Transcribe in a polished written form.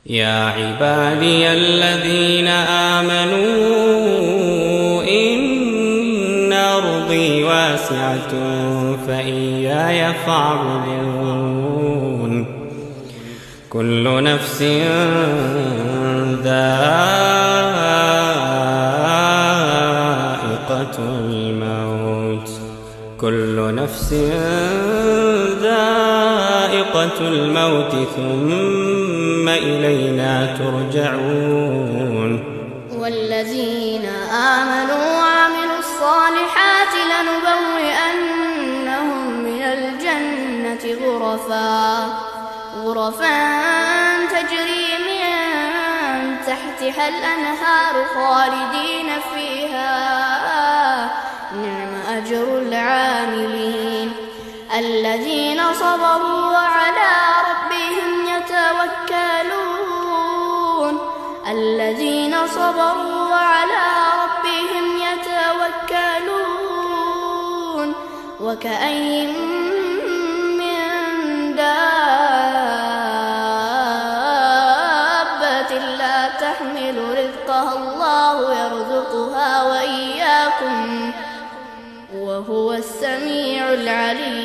يا عبادي الذين آمنوا إن أرضي واسعة فإياي فاعبدون كل نفس ذائقة الموت ثم إلينا ترجعون والذين آمنوا وعملوا الصالحات لنبوئنهم من الجنة غرفا تجري من تحتها الأنهار خالدين فيها نعم أجر العاملين الذين صبروا وعلى ربهم يتوكلون وكأين من دابة لا تحمل رزقها الله يرزقها وإياكم وهو السميع العليم.